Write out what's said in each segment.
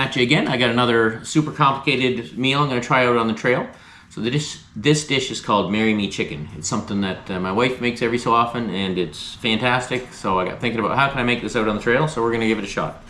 at you again. I got another super complicated meal I'm going to try out on the trail. So this dish is called Marry Me Chicken. It's something that my wife makes every so often, and it's fantastic. So I got thinking about how can I make this out on the trail, so we're going to give it a shot.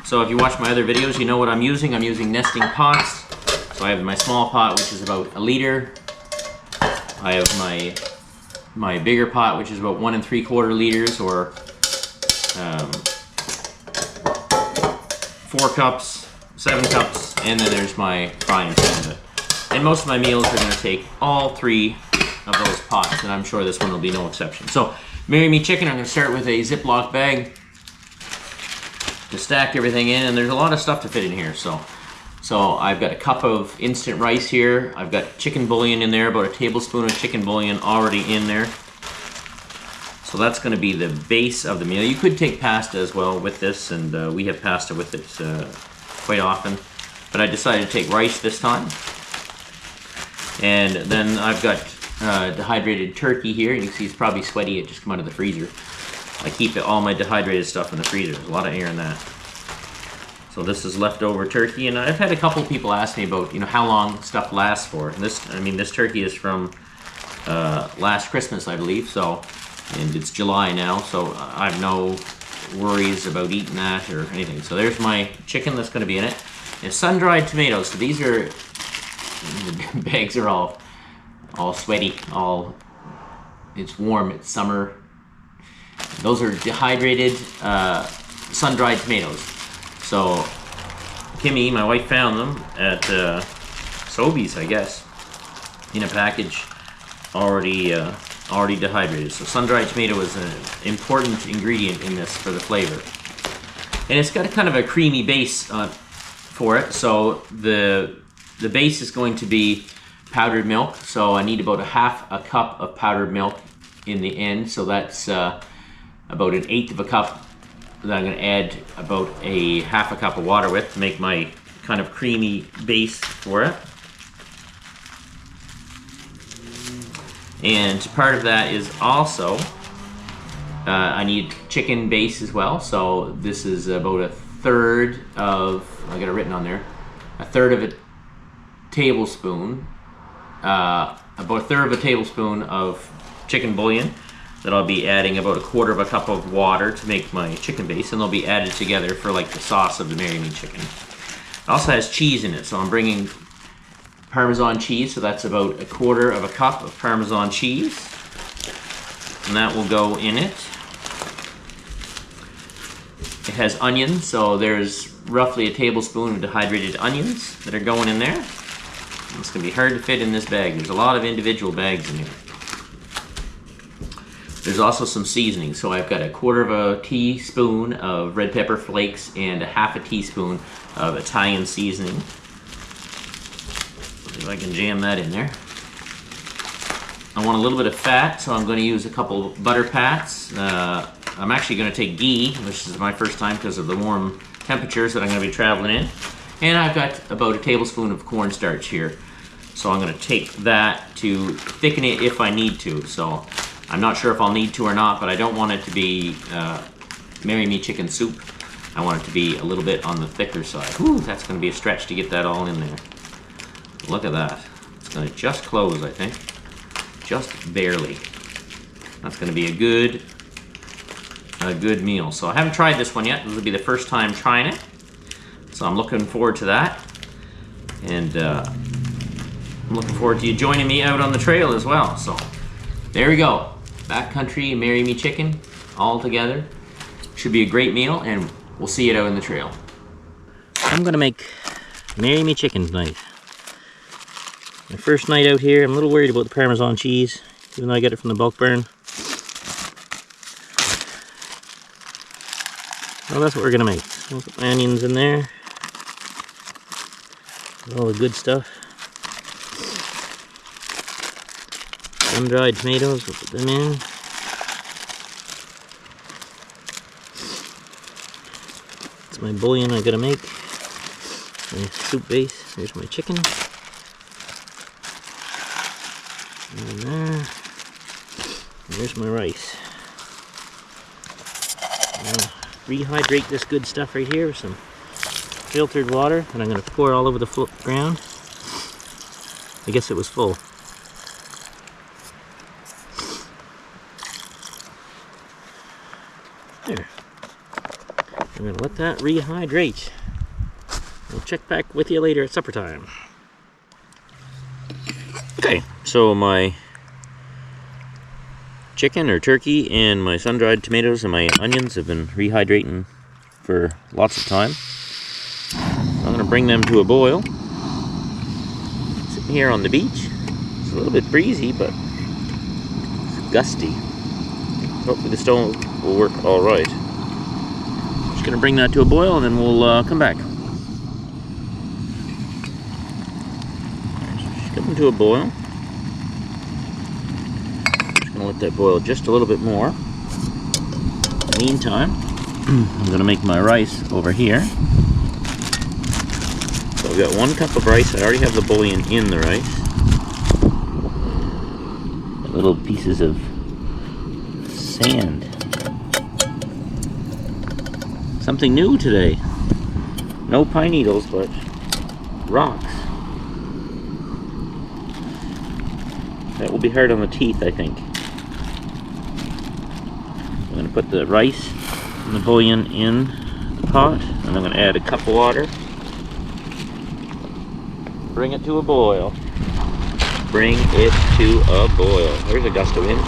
So if you watch my other videos, you know what I'm using. I'm using nesting pots. So I have my small pot, which is about 1 liter. I have my bigger pot, which is about 1 3/4 liters, or 4 cups, 7 cups, and then there's my frying pan. And most of my meals are going to take all 3 of those pots, and I'm sure this one will be no exception. So, Marry Me Chicken, I'm going to start with a Ziploc bag to stack everything in, and there's a lot of stuff to fit in here. So I've got a cup of instant rice here. I've got chicken bouillon in there, about a tablespoon of chicken bouillon already in there. So that's going to be the base of the meal. You could take pasta as well with this, and we have pasta with it quite often. But I decided to take rice this time. And then I've got dehydrated turkey here. You can see it's probably sweaty. It just came out of the freezer. I keep all my dehydrated stuff in the freezer. There's a lot of air in that. So this is leftover turkey, and I've had a couple of people ask me about, how long stuff lasts for. And this turkey is from last Christmas, I believe. And it's July now, so I have no worries about eating that or anything. So there's my chicken that's going to be in it. And sun-dried tomatoes. So these are, the bags are all sweaty. It's warm. It's summer. Those are dehydrated, sun-dried tomatoes. So Kimmy, my wife, found them at Sobeys, I guess, in a package, already dehydrated. So sun-dried tomato is an important ingredient in this for the flavor. And it's got a kind of a creamy base for it. So the base is going to be powdered milk. So I need about 1/2 cup of powdered milk in the end. So that's about 1/8 cup that I'm going to add about 1/2 cup of water with to make my kind of creamy base for it. And part of that is also, I need chicken base as well. So this is about 1/3 of, I got it written on there, 1/3 of a tablespoon, about 1/3 of a tablespoon of chicken bouillon that I'll be adding about 1/4 cup of water to make my chicken base, and they'll be added together for like the sauce of the Marry Me Chicken. It also has cheese in it, so I'm bringing Parmesan cheese, so that's about 1/4 cup of Parmesan cheese, and that will go in it. It has onions, so there's roughly a tablespoon of dehydrated onions that are going in there. It's going to be hard to fit in this bag. There's a lot of individual bags in here. There's also some seasoning, so I've got 1/4 teaspoon of red pepper flakes and 1/2 teaspoon of Italian seasoning. If I can jam that in there. I want a little bit of fat, so I'm going to use a couple butter pats. I'm actually going to take ghee, which is my first time because of the warm temperatures that I'm going to be traveling in. And I've got about a tablespoon of cornstarch here. So I'm going to take that to thicken it if I need to. So I'm not sure if I'll need to or not, but I don't want it to be Marry Me Chicken soup. I want it to be a little bit on the thicker side. Whew, that's going to be a stretch to get that all in there. Look at that. It's going to just close, I think. Just barely. That's going to be a good meal. So I haven't tried this one yet. This will be the first time trying it. So I'm looking forward to that. And I'm looking forward to you joining me out on the trail as well. So there we go. Backcountry Marry Me Chicken all together. Should be a great meal, and we'll see it out in the trail. I'm going to make Marry Me Chicken tonight. My first night out here. I'm a little worried about the Parmesan cheese, even though I get it from the bulk barn. Well, that's what we're gonna make. I'll put my onions in there. All the good stuff. Sun-dried tomatoes, we'll put them in. That's my bouillon I gotta make. My soup base. Here's my chicken. And there. And there's my rice. Rehydrate this good stuff right here with some filtered water, and I'm going to pour all over the ground. I guess it was full. There. I'm going to let that rehydrate. We'll check back with you later at supper time. Okay, so my chicken or turkey and my sun-dried tomatoes and my onions have been rehydrating for lots of time. I'm going to bring them to a boil. Sitting here on the beach. It's a little bit breezy, but it's gusty. Hopefully the stove will work all right. Just going to bring that to a boil and then we'll come back. Just coming to a boil. Just going to let that boil just a little bit more. In the meantime, I'm going to make my rice over here. So I've got 1 cup of rice. I already have the bouillon in the rice. Little pieces of sand. Something new today. No pine needles, but rocks. That will be hard on the teeth, I think. I'm going to put the rice and the bouillon in the pot, and I'm going to add a cup of water. Bring it to a boil. Bring it to a boil. There's a gust of wind.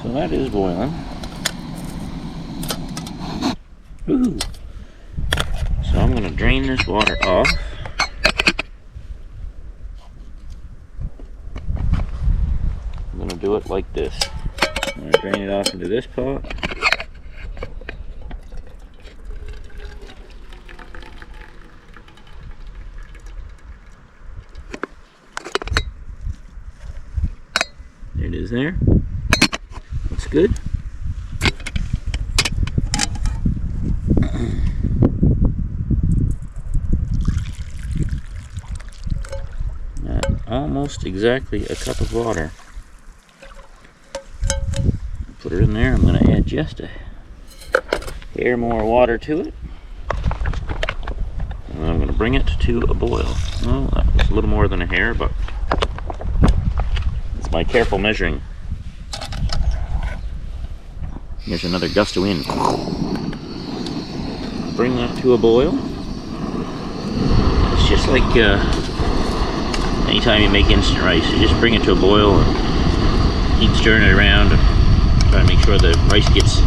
So that is boiling. Ooh. So I'm going to drain this water off. I'm going to do it like this. I'm going to drain it off into this pot. There it is there. Looks good. Almost exactly a cup of water. Put it in there. I'm going to add just a hair more water to it. And I'm going to bring it to a boil. Well, that was a little more than a hair, but it's my careful measuring. Here's another gust of wind. Bring that to a boil. It's just like anytime you make instant rice, you just bring it to a boil and keep stirring it around and try to make sure the rice gets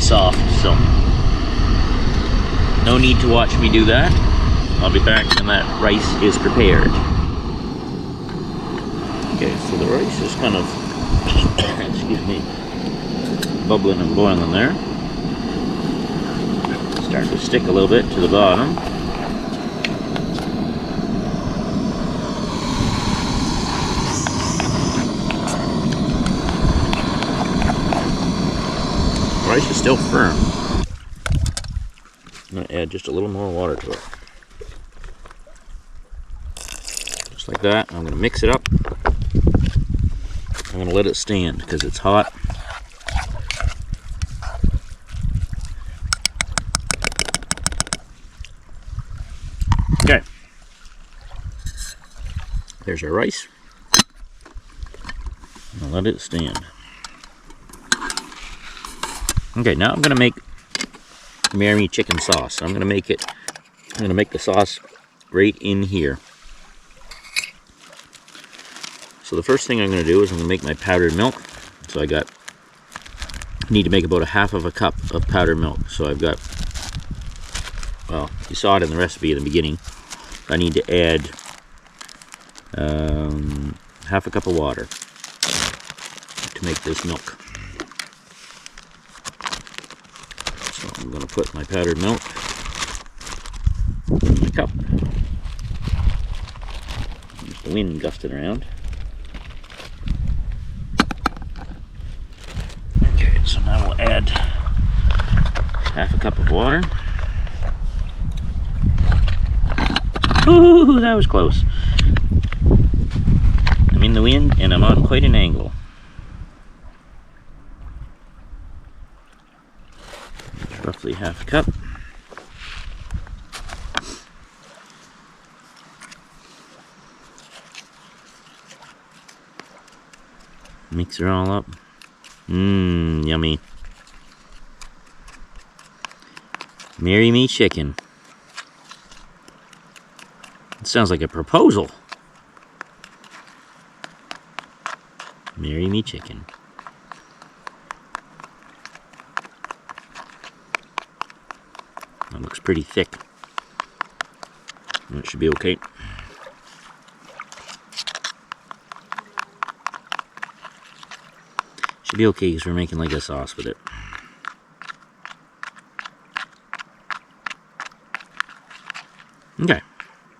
soft. So no need to watch me do that. I'll be back when that rice is prepared. Okay, so the rice is kind of excuse me, bubbling and boiling there. It's starting to stick a little bit to the bottom. Rice is still firm. I'm going to add just a little more water to it. Just like that. I'm going to mix it up. I'm going to let it stand because it's hot. Okay. There's our rice. I'll let it stand. Okay, now I'm going to make Mary chicken sauce. I'm going to make the sauce right in here. So the first thing I'm going to do is I'm going to make my powdered milk. So I need to make about 1/2 cup of powdered milk. So I've got, well, you saw it in the recipe in the beginning. I need to add 1/2 cup of water to make this milk. So I'm going to put my powdered milk in the cup. There's the wind gusting around. Okay, so now we'll add 1/2 cup of water. Ooh, that was close. I'm in the wind and I'm on quite an angle. It's roughly half a cup. Mix it all up. Yummy. Marry me chicken. It sounds like a proposal. Marry me chicken. That looks pretty thick. It should be okay. Should be okay because we're making like a sauce with it. Okay,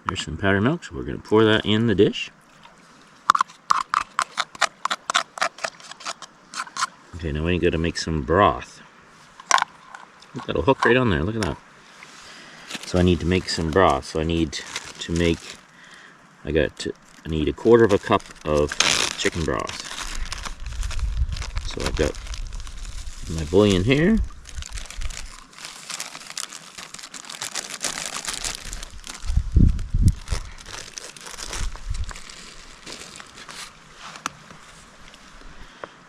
there's some powdered milk, so we're going to pour that in the dish. Okay, now we got to make some broth. Look, that'll hook right on there, look at that. So I need to make some broth, so I need to make, I need 1/4 cup of chicken broth. So I've got my bouillon here.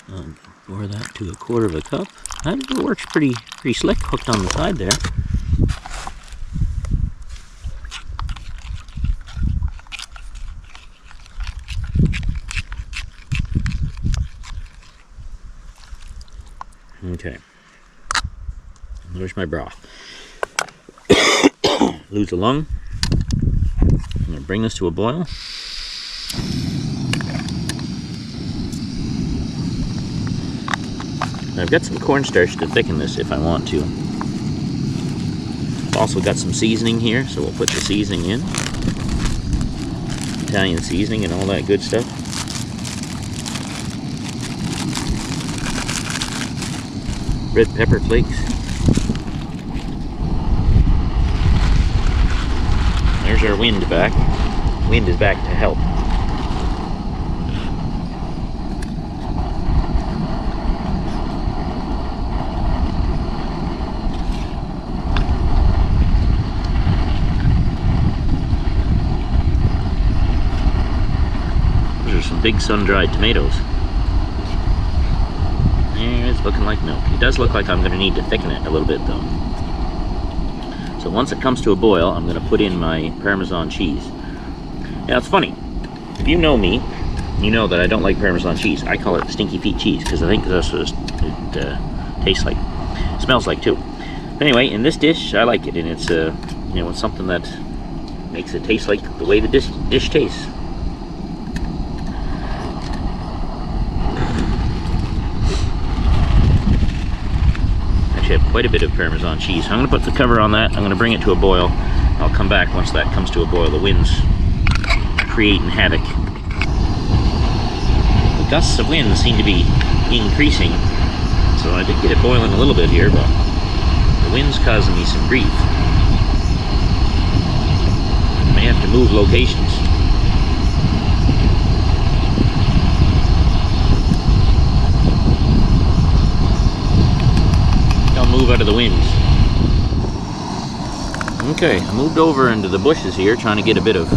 I'll pour that to 1/4 cup. That works pretty slick, hooked on the side there. Okay, there's my broth. Lose a lung. I'm going to bring this to a boil. I've got some cornstarch to thicken this if I want to. I've also got some seasoning here, so we'll put the seasoning in. Italian seasoning and all that good stuff. Red pepper flakes. There's our wind back. Wind is back to help. Those are some big sun-dried tomatoes. It's looking like milk. It does look like I'm going to need to thicken it a little bit though. So once it comes to a boil, I'm going to put in my Parmesan cheese. Now it's funny, if you know me, you know that I don't like Parmesan cheese. I call it stinky feet cheese because I think that's what it tastes like, smells like too. But anyway, in this dish, I like it, and it's it's something that makes it taste like the way the dish tastes. I have quite a bit of Parmesan cheese. I'm going to put the cover on that. I'm going to bring it to a boil. I'll come back once that comes to a boil. The wind's creating havoc. The gusts of wind seem to be increasing, so I did get it boiling a little bit here, but the wind's causing me some grief. I may have to move locations. Move out of the wind. Okay, I moved over into the bushes here, trying to get a bit of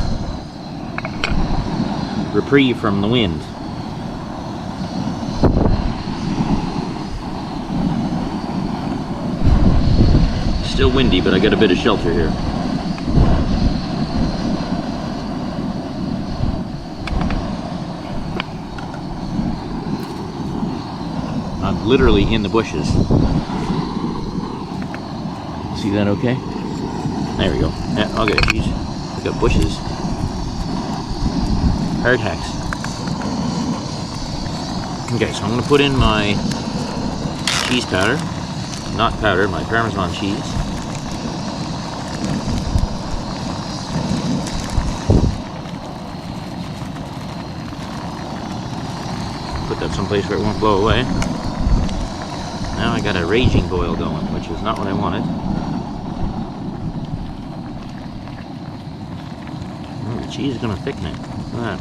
reprieve from the wind. Still windy, but I got a bit of shelter here. I'm literally in the bushes. See that okay? There we go. Yeah, I'll get it. Geez. We've got bushes. Hard hacks. Okay, so I'm going to put in my cheese powder. Not powder, my Parmesan cheese. Put that someplace where it won't blow away. Now I got a raging boil going, which is not what I wanted. Oh, the cheese is going to thicken it. Look at that.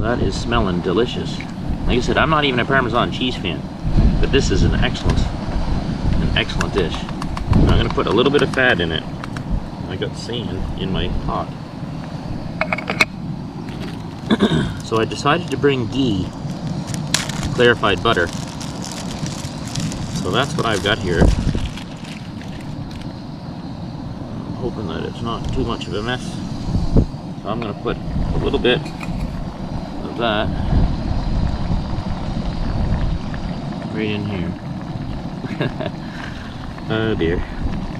that is smelling delicious. Like I said, I'm not even a Parmesan cheese fan, but this is an excellent dish. I'm going to put a little bit of fat in it. I got sand in my pot. So I decided to bring ghee, clarified butter. So that's what I've got here. I'm hoping that it's not too much of a mess. So I'm going to put a little bit of that right in here. Oh dear.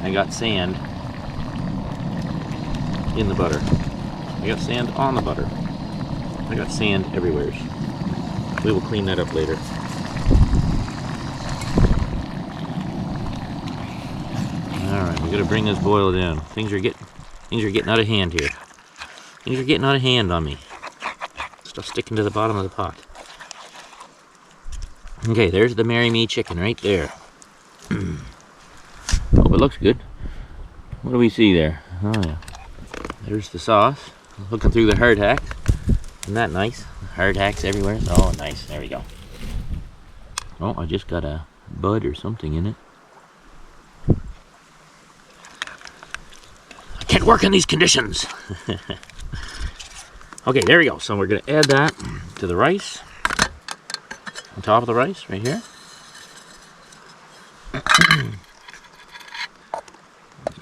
I got sand in the butter. I got sand on the butter. I got sand everywhere. We will clean that up later. Alright, we gotta bring this boil down. Things are getting out of hand here. Things are getting out of hand on me. Stuff sticking to the bottom of the pot. Okay, there's the Marry Me chicken right there. Oh, it looks good. What do we see there? Oh yeah. There's the sauce. Looking through the hard hacks. Isn't that nice? Hard hacks everywhere. Oh, nice. There we go. Oh, I just got a bud or something in it. I can't work in these conditions. Okay, there we go. So we're going to add that to the rice. On top of the rice, right here.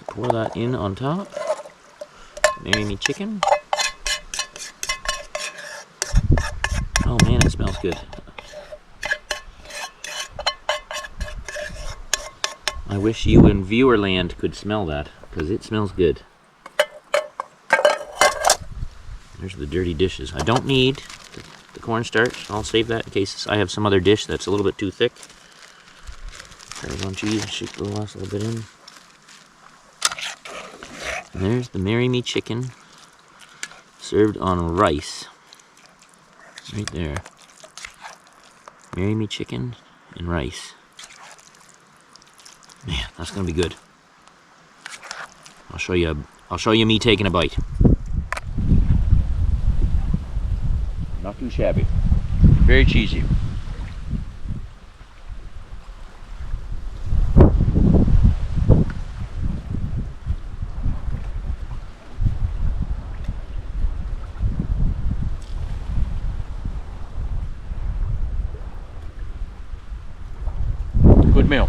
Pour that in on top. Marry Me chicken. Oh man, it smells good. I wish you in viewerland could smell that, because it smells good. There's the dirty dishes. I don't need the cornstarch. I'll save that in case I have some other dish that's a little bit too thick. Parmesan cheese, shake the last little bit in. And there's the Marry Me chicken served on rice. Right there. Marry Me chicken and rice. Man, that's gonna be good. I'll show you me taking a bite. Not too shabby. Very cheesy. Good meal.